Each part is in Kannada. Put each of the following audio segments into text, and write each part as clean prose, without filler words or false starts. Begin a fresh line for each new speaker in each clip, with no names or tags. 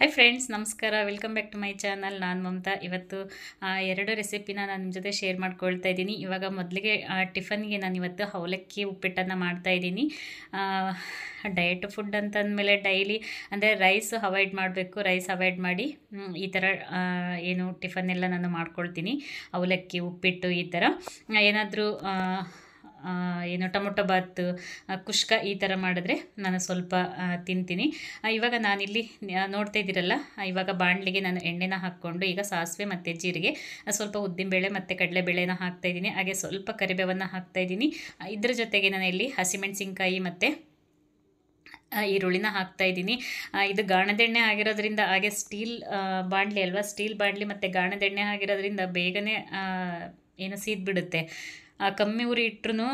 ಹಾಯ್ ಫ್ರೆಂಡ್ಸ್, ನಮಸ್ಕಾರ. Welcome back to my channel. ನಾನು ಮಮತಾ. ಇವತ್ತು ಎರಡು ರೆಸಿಪಿನ ನಾನು ನಿಮ್ಮ ಜೊತೆ ಶೇರ್ ಮಾಡ್ಕೊಳ್ತಾ ಇದ್ದೀನಿ. ಇವಾಗ ಮೊದಲಿಗೆ ಟಿಫನ್ಗೆ ನಾನು ಇವತ್ತು ಅವಲಕ್ಕಿ ಉಪ್ಪಿಟ್ಟನ್ನು ಮಾಡ್ತಾಯಿದ್ದೀನಿ. ಡಯಟ್ ಫುಡ್ ಅಂತಂದಮೇಲೆ ಡೈಲಿ ಅಂದರೆ ರೈಸ್ ಅವಾಯ್ಡ್ ಮಾಡಬೇಕು. ರೈಸ್ ಅವಾಯ್ಡ್ ಮಾಡಿ ಈ ಥರ ಏನು ಟಿಫನ್ ಎಲ್ಲ ನಾನು ಮಾಡ್ಕೊಳ್ತೀನಿ. ಅವಲಕ್ಕಿ, ಉಪ್ಪಿಟ್ಟು ಈ ಥರ ಏನಾದರೂ ಏನು ಟೊಮೊಟೊ ಬಾತ್, ಕುಷ್ಕ ಈ ಥರ ಮಾಡಿದ್ರೆ ನಾನು ಸ್ವಲ್ಪ ತಿಂತೀನಿ. ಇವಾಗ ನಾನಿಲ್ಲಿ ನೋಡ್ತಾ ಇದ್ದೀರಲ್ಲ, ಇವಾಗ ಬಾಣಲಿಗೆ ನಾನು ಎಣ್ಣೆನ ಹಾಕ್ಕೊಂಡು ಈಗ ಸಾಸಿವೆ ಮತ್ತು ಜೀರಿಗೆ, ಸ್ವಲ್ಪ ಉದ್ದಿನಬೇಳೆ ಮತ್ತು ಕಡಲೆಬೇಳೆನ ಹಾಕ್ತಾಯಿದ್ದೀನಿ. ಹಾಗೆ ಸ್ವಲ್ಪ ಕರಿಬೇವನ್ನು ಹಾಕ್ತಾಯಿದ್ದೀನಿ. ಇದ್ರ ಜೊತೆಗೆ ನಾನು ಇಲ್ಲಿ ಹಸಿಮೆಣಸಿನ್ಕಾಯಿ ಮತ್ತು ಈರುಳ್ಳಿನ ಹಾಕ್ತಾಯಿದ್ದೀನಿ. ಇದು ಗಾಣದೆಣ್ಣೆ ಆಗಿರೋದ್ರಿಂದ, ಹಾಗೆ ಸ್ಟೀಲ್ ಬಾಣಲಿ ಅಲ್ವಾ, ಸ್ಟೀಲ್ ಬಾಣಲಿ ಮತ್ತು ಗಾಣದೆಣ್ಣೆ ಆಗಿರೋದ್ರಿಂದ ಬೇಗನೆ ಏನು ಸೀದ್ಬಿಡುತ್ತೆ. ಕಮ್ಮಿ ಉರಿ ಇಟ್ಟರೂ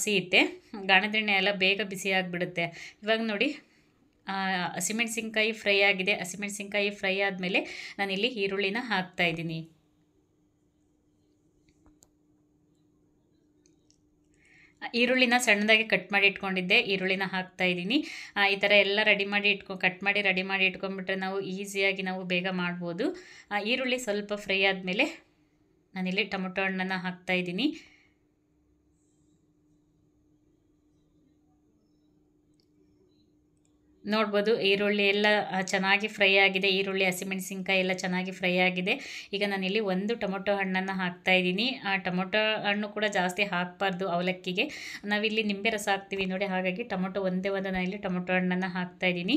ಸೀಯುತ್ತೆ. ಗಾಣದೆಣ್ಣೆ ಎಲ್ಲ ಬೇಗ ಬಿಸಿ ಆಗಿಬಿಡುತ್ತೆ. ಇವಾಗ ನೋಡಿ, ಹಸಿಮೆಣಸಿನ್ಕಾಯಿ ಫ್ರೈ ಆಗಿದೆ. ಹಸಿಮೆಣಸಿನ್ಕಾಯಿ ಫ್ರೈ ಆದಮೇಲೆ ನಾನಿಲ್ಲಿ ಈರುಳ್ಳಿನ ಹಾಕ್ತಾಯಿದ್ದೀನಿ. ಈರುಳ್ಳಿನ ಸಣ್ಣದಾಗಿ ಕಟ್ ಮಾಡಿ ಇಟ್ಕೊಂಡಿದ್ದೆ, ಈರುಳ್ಳಿನ ಹಾಕ್ತಾಯಿದ್ದೀನಿ. ಈ ಥರ ಎಲ್ಲ ಕಟ್ ಮಾಡಿ ರೆಡಿ ಮಾಡಿ ಇಟ್ಕೊಂಡ್ಬಿಟ್ರೆ ನಾವು ಈಸಿಯಾಗಿ ನಾವು ಬೇಗ ಮಾಡ್ಬೋದು. ಈರುಳ್ಳಿ ಸ್ವಲ್ಪ ಫ್ರೈ ಆದಮೇಲೆ ನಾನಿಲ್ಲಿ ಟೊಮೊಟೊ ಹಣ್ಣನ್ನು ಹಾಕ್ತಾಯಿದ್ದೀನಿ. ನೋಡ್ಬೋದು, ಈರುಳ್ಳಿ ಎಲ್ಲ ಚೆನ್ನಾಗಿ ಫ್ರೈ ಆಗಿದೆ. ಈರುಳ್ಳಿ, ಹಸಿಮೆಣಸಿನ್ಕಾಯಿ ಎಲ್ಲ ಚೆನ್ನಾಗಿ ಫ್ರೈ ಆಗಿದೆ. ಈಗ ನಾನಿಲ್ಲಿ ಒಂದು ಟೊಮೊಟೊ ಹಣ್ಣನ್ನು ಹಾಕ್ತಾಯಿದ್ದೀನಿ. ಟೊಮೊಟೊ ಹಣ್ಣು ಕೂಡ ಜಾಸ್ತಿ ಹಾಕಬಾರ್ದು ಅವಲಕ್ಕಿಗೆ. ನಾವಿಲ್ಲಿ ನಿಂಬೆ ರಸ ಹಾಕ್ತೀವಿ ನೋಡಿ, ಹಾಗಾಗಿ ಟೊಮೊಟೊ ಒಂದೇ ಒಂದು ನಾನಿಲ್ಲಿ ಟೊಮೊಟೊ ಹಣ್ಣನ್ನು ಹಾಕ್ತಾಯಿದ್ದೀನಿ.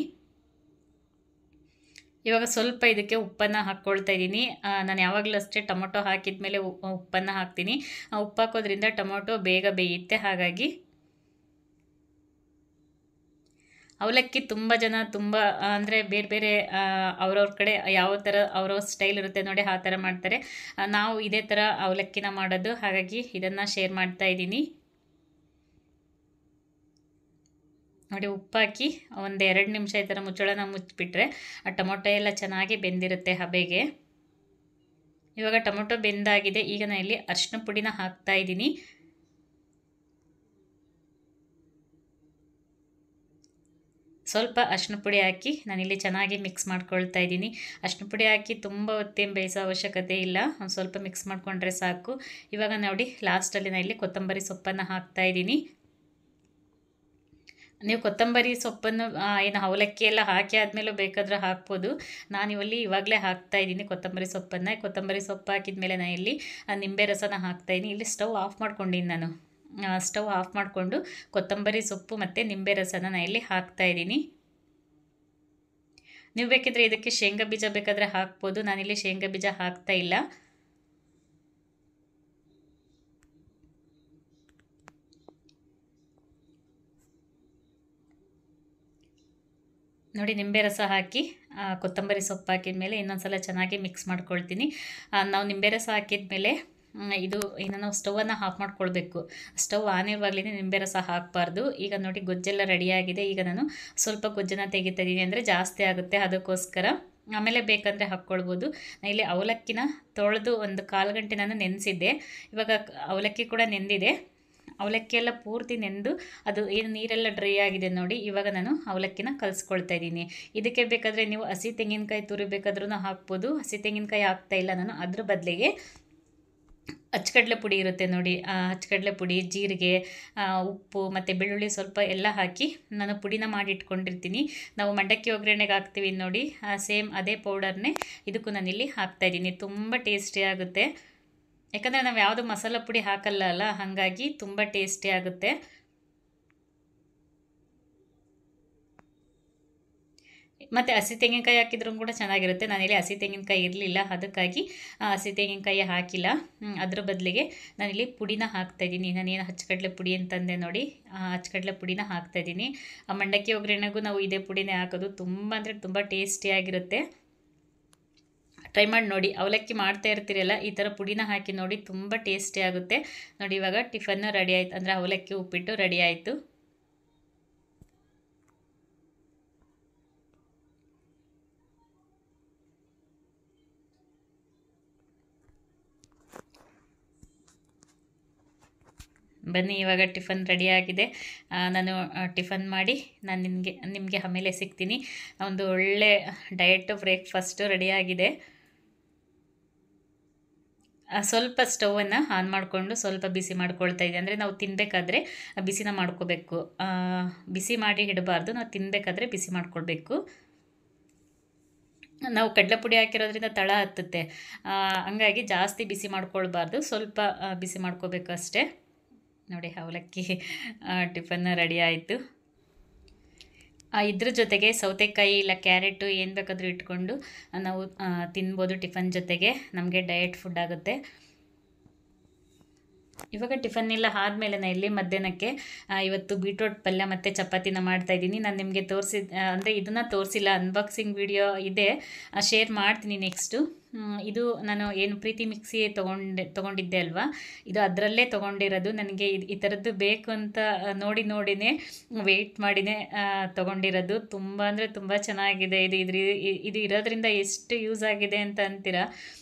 ಇವಾಗ ಸ್ವಲ್ಪ ಇದಕ್ಕೆ ಉಪ್ಪನ್ನು ಹಾಕ್ಕೊಳ್ತಾ ಇದ್ದೀನಿ. ನಾನು ಯಾವಾಗಲೂ ಅಷ್ಟೇ ಟೊಮೊಟೊ ಹಾಕಿದ ಮೇಲೆ ಉಪ್ಪನ್ನು ಹಾಕ್ತೀನಿ. ಉಪ್ಪು ಹಾಕೋದ್ರಿಂದ ಟೊಮೊಟೊ ಬೇಗ ಬೇಯುತ್ತೆ. ಹಾಗಾಗಿ ಅವಲಕ್ಕಿ ತುಂಬ ಜನ ಅಂದರೆ ಬೇರೆ ಬೇರೆ ಅವ್ರವ್ರ ಕಡೆ ಯಾವ ಥರ ಅವ್ರವ್ರ ಸ್ಟೈಲ್ ಇರುತ್ತೆ ನೋಡಿ, ಆ ಥರ ಮಾಡ್ತಾರೆ. ನಾವು ಇದೇ ಥರ ಅವಲಕ್ಕಿನ ಮಾಡೋದು, ಹಾಗಾಗಿ ಇದನ್ನು ಶೇರ್ ಮಾಡ್ತಾ ಇದ್ದೀನಿ. ನೋಡಿ, ಉಪ್ಪಾಕಿ ಒಂದು 2 ನಿಮಿಷ ಈ ಥರ ಮುಚ್ಚಳನ ಮುಚ್ಚಿಬಿಟ್ರೆ ಆ ಟೊಮೊಟೊ ಎಲ್ಲ ಚೆನ್ನಾಗಿ ಬೆಂದಿರುತ್ತೆ ಹಬೆಗೆ. ಇವಾಗ ಟೊಮೊಟೊ ಬೆಂದಾಗಿದೆ. ಈಗ ನಾನು ಇಲ್ಲಿ ಅರಿಶಿನ ಪುಡಿನ ಹಾಕ್ತಾ ಇದ್ದೀನಿ. ಸ್ವಲ್ಪ ಅರಿಶಿನ ಪುಡಿ ಹಾಕಿ ನಾನಿಲ್ಲಿ ಚೆನ್ನಾಗಿ ಮಿಕ್ಸ್ ಮಾಡ್ಕೊಳ್ತಾ ಇದ್ದೀನಿ. ಅರಿಶಿನ ಪುಡಿ ಹಾಕಿ ತುಂಬ ಹೊತ್ತೇನು ಬೇಯಿಸೋ ಅವಶ್ಯಕತೆ ಇಲ್ಲ, ಒಂದು ಸ್ವಲ್ಪ ಮಿಕ್ಸ್ ಮಾಡಿಕೊಂಡ್ರೆ ಸಾಕು. ಇವಾಗ ನೋಡಿ, ಲಾಸ್ಟಲ್ಲಿ ನಾನು ಇಲ್ಲಿ ಕೊತ್ತಂಬರಿ ಸೊಪ್ಪನ್ನು ಹಾಕ್ತಾ ಇದ್ದೀನಿ. ನೀವು ಕೊತ್ತಂಬರಿ ಸೊಪ್ಪನ್ನು ಏನು ಅವಲಕ್ಕಿ ಎಲ್ಲ ಹಾಕಿ ಆದಮೇಲೂ ಬೇಕಾದರೂ ಹಾಕ್ಬೋದು. ಇವಾಗಲೇ ಹಾಕ್ತಾಯಿದ್ದೀನಿ ಕೊತ್ತಂಬರಿ ಸೊಪ್ಪನ್ನು. ಕೊತ್ತಂಬರಿ ಸೊಪ್ಪು ಹಾಕಿದ ಮೇಲೆ ನಾನು ಇಲ್ಲಿ ನಿಂಬೆ ರಸನ ಹಾಕ್ತಾಯಿದ್ದೀನಿ. ಇಲ್ಲಿ ಸ್ಟವ್ ಆಫ್ ಮಾಡ್ಕೊಂಡಿನಿ ನಾನು. ಸ್ಟವ್ ಆಫ್ ಮಾಡಿಕೊಂಡು ಕೊತ್ತಂಬರಿ ಸೊಪ್ಪು ಮತ್ತು ನಿಂಬೆ ರಸನ ನಾನು ಇಲ್ಲಿ ಹಾಕ್ತಾಯಿದ್ದೀನಿ. ನೀವು ಬೇಕಿದ್ರೆ ಇದಕ್ಕೆ ಶೇಂಗಾ ಬೀಜ ಬೇಕಾದರೆ ಹಾಕ್ಬೋದು. ನಾನಿಲ್ಲಿ ಶೇಂಗಾ ಬೀಜ ಹಾಕ್ತಾ ಇಲ್ಲ. ನೋಡಿ, ನಿಂಬೆ ರಸ ಹಾಕಿ ಕೊತ್ತಂಬರಿ ಸೊಪ್ಪು ಹಾಕಿದ ಮೇಲೆ ಇನ್ನೊಂದು ಸಲ ಚೆನ್ನಾಗಿ ಮಿಕ್ಸ್ ಮಾಡ್ಕೊಳ್ತೀನಿ. ನಾವು ನಿಂಬೆ ರಸ ಹಾಕಿದ ಮೇಲೆ ಇನ್ನು ನಾವು ಸ್ಟವನ್ನು ಆಫ್ ಮಾಡ್ಕೊಳ್ಬೇಕು. ಸ್ಟವ್ ಆನ್ ಇರುವಾಗಲೇ ನಿಂಬೆ ರಸ ಹಾಕಬಾರ್ದು. ಈಗ ನೋಡಿ, ಗೊಜ್ಜೆಲ್ಲ ರೆಡಿಯಾಗಿದೆ. ಈಗ ನಾನು ಸ್ವಲ್ಪ ಗೊಜ್ಜನ್ನು ತೆಗಿತಾ ಇದ್ದೀನಿ, ಅಂದರೆ ಜಾಸ್ತಿ ಆಗುತ್ತೆ ಅದಕ್ಕೋಸ್ಕರ. ಆಮೇಲೆ ಬೇಕಂದರೆ ಹಾಕ್ಕೊಳ್ಬೋದು. ನಾನು ಇಲ್ಲಿ ಅವಲಕ್ಕಿನ ತೊಳೆದು ಒಂದು 1/4 ಗಂಟೆ ನಾನು ನೆನೆಸಿದ್ದೆ. ಇವಾಗ ಅವಲಕ್ಕಿ ಕೂಡ ನೆಂದಿದೆ. ಅವಲಕ್ಕಿ ಎಲ್ಲ ಪೂರ್ತಿ ನೆಂದು ಅದು ಏನು ನೀರೆಲ್ಲ ಡ್ರೈ ಆಗಿದೆ ನೋಡಿ. ಇವಾಗ ನಾನು ಅವಲಕ್ಕಿನ ಕಲಿಸ್ಕೊಳ್ತಾ ಇದ್ದೀನಿ. ಇದಕ್ಕೆ ಬೇಕಾದರೆ ನೀವು ಹಸಿ ತೆಂಗಿನಕಾಯಿ ತುರಿಬೇಕಾದ್ರೂ ಹಾಕ್ಬೋದು. ಹಸಿ ತೆಂಗಿನಕಾಯಿ ಹಾಕ್ತಾಯಿಲ್ಲ ನಾನು. ಅದ್ರ ಬದಲಿಗೆ ಅಚ್ಚಕಡಲೆ ಪುಡಿ ಇರುತ್ತೆ ನೋಡಿ, ಅಚ್ಚಕಡಲೆ ಪುಡಿ, ಜೀರಿಗೆ, ಉಪ್ಪು ಮತ್ತು ಬೆಳ್ಳುಳ್ಳಿ ಸ್ವಲ್ಪ ಎಲ್ಲ ಹಾಕಿ ನಾನು ಪುಡಿನ ಮಾಡಿ ಇಟ್ಕೊಂಡಿರ್ತೀನಿ. ನಾವು ಮಂಡಕ್ಕಿ ಒಗ್ಗರಣೆಗೆ ಹಾಕ್ತೀವಿ ನೋಡಿ, ಸೇಮ್ ಅದೇ ಪೌಡರ್ನೇ ಇದಕ್ಕೂ ನಾನಿಲ್ಲಿ ಹಾಕ್ತಾಯಿದ್ದೀನಿ. ತುಂಬ ಟೇಸ್ಟಿ ಆಗುತ್ತೆ. ಯಾಕಂದರೆ ನಾವು ಯಾವುದು ಮಸಾಲ ಪುಡಿ ಹಾಕಲ್ಲ ಅಲ್ಲ, ಹಾಗಾಗಿ ತುಂಬ ಟೇಸ್ಟಿ ಆಗುತ್ತೆ. ಮತ್ತು ಹಸಿ ತೆಂಗಿನಕಾಯಿ ಹಾಕಿದ್ರೂ ಕೂಡ ಚೆನ್ನಾಗಿರುತ್ತೆ. ನಾನಿಲ್ಲಿ ಹಸಿ ತೆಂಗಿನಕಾಯಿ ಇರಲಿಲ್ಲ, ಅದಕ್ಕಾಗಿ ಹಸಿ ತೆಂಗಿನಕಾಯಿ ಹಾಕಿಲ್ಲ. ಅದ್ರ ಬದಲಿಗೆ ನಾನಿಲ್ಲಿ ಪುಡಿನ ಹಾಕ್ತಾಯಿದ್ದೀನಿ. ನಾನೇನು ಅಚ್ಚಕಡಲೆ ಪುಡಿ ಅಂತಂದೆ ನೋಡಿ, ಅಚ್ಚಕಡಲೆ ಪುಡಿನ ಹಾಕ್ತಾಯಿದ್ದೀನಿ. ಮಂಡಕ್ಕಿ ಒಗ್ಗರಣೆಗೂ ನಾವು ಇದೇ ಪುಡಿನೇ ಹಾಕೋದು. ತುಂಬ ಅಂದರೆ ತುಂಬ ಟೇಸ್ಟಿಯಾಗಿರುತ್ತೆ. ಟ್ರೈ ಮಾಡಿ ನೋಡಿ. ಅವಲಕ್ಕಿ ಮಾಡ್ತಾ ಇರ್ತೀರಲ್ಲ, ಈ ಥರ ಪುಡಿನ ಹಾಕಿ ನೋಡಿ, ತುಂಬ ಟೇಸ್ಟಿ ಆಗುತ್ತೆ. ನೋಡಿ, ಇವಾಗ ಟಿಫನ್ನು ರೆಡಿ ಆಯಿತು, ಅಂದರೆ ಅವಲಕ್ಕಿ ಉಪ್ಪಿಟ್ಟು ರೆಡಿ ಆಯಿತು. ಬನ್ನಿ ಇವಾಗ ಟಿಫನ್ ರೆಡಿಯಾಗಿದೆ. ನಾನು ಟಿಫನ್ ಮಾಡಿ ನಾನು ನಿಮಗೆ ಆಮೇಲೆ ಸಿಗ್ತೀನಿ. ಒಂದು ಒಳ್ಳೆ ಡಯಟ್ ಬ್ರೇಕ್ಫಾಸ್ಟು ರೆಡಿಯಾಗಿದೆ. ಸ್ವಲ್ಪ ಸ್ಟವನ್ನು ಆನ್ ಮಾಡಿಕೊಂಡು ಸ್ವಲ್ಪ ಬಿಸಿ ಮಾಡ್ಕೊಳ್ತಾ ಇದ್ದೆ. ಅಂದರೆ ನಾವು ತಿನ್ನಬೇಕಾದ್ರೆ ಬಿಸಿನ ಮಾಡ್ಕೋಬೇಕು, ಬಿಸಿ ಮಾಡಿ ಇಡಬಾರ್ದು. ನಾವು ತಿನ್ನಬೇಕಾದ್ರೆ ಬಿಸಿ ಮಾಡ್ಕೊಳ್ಬೇಕು. ನಾವು ಕಡಲೆಪುಡಿ ಹಾಕಿರೋದ್ರಿಂದ ತಳ ಹತ್ತುತ್ತೆ, ಹಂಗಾಗಿ ಜಾಸ್ತಿ ಬಿಸಿ ಮಾಡ್ಕೊಳ್ಬಾರ್ದು, ಸ್ವಲ್ಪ ಬಿಸಿ ಮಾಡ್ಕೋಬೇಕು ಅಷ್ಟೇ. ನೋಡಿ ಅವಲಕ್ಕಿ ಟಿಫನ್ ರೆಡಿ ಆಯಿತು. ಇದ್ರ ಜೊತೆಗೆ ಸೌತೆಕಾಯಿ ಇಲ್ಲ ಕ್ಯಾರೆಟು ಏನು ಬೇಕಾದರೂ ಇಟ್ಕೊಂಡು ನಾವು ತಿನ್ಬೋದು ಟಿಫನ್ ಜೊತೆಗೆ. ನಮಗೆ ಡಯಟ್ ಫುಡ್ ಆಗುತ್ತೆ. ಇವಾಗ ಟಿಫನ್ ಎಲ್ಲ ಆದಮೇಲೆ ನಾನು ಇಲ್ಲಿ ಮಧ್ಯಾಹ್ನಕ್ಕೆ ಇವತ್ತು ಬೀಟ್ರೋಟ್ ಪಲ್ಯ ಮತ್ತು ಚಪಾತಿನ ಮಾಡ್ತಾಯಿದ್ದೀನಿ. ನಾನು ನಿಮಗೆ ಅಂದರೆ ಇದನ್ನು ತೋರಿಸಿಲ್ಲ, ಅನ್ಬಾಕ್ಸಿಂಗ್ ವಿಡಿಯೋ ಇದೆ, ಶೇರ್ ಮಾಡ್ತೀನಿ ನೆಕ್ಸ್ಟು. ಇದು ನಾನು ಏನು ಪ್ರೀತಿ ಮಿಕ್ಸಿ ತೊಗೊಂಡಿದ್ದೆ ಅಲ್ವಾ, ಇದು ಅದರಲ್ಲೇ ತೊಗೊಂಡಿರೋದು. ನನಗೆ ಈ ಥರದ್ದು ಬೇಕು ಅಂತ ನೋಡಿನೇ ವೆಯ್ಟ್ ಮಾಡಿನೇ ತೊಗೊಂಡಿರೋದು. ತುಂಬ ಅಂದರೆ ತುಂಬ ಚೆನ್ನಾಗಿದೆ. ಇದು ಇರೋದ್ರಿಂದ ಎಷ್ಟು ಯೂಸ್ ಆಗಿದೆ ಅಂತ ಅಂತೀರಾ.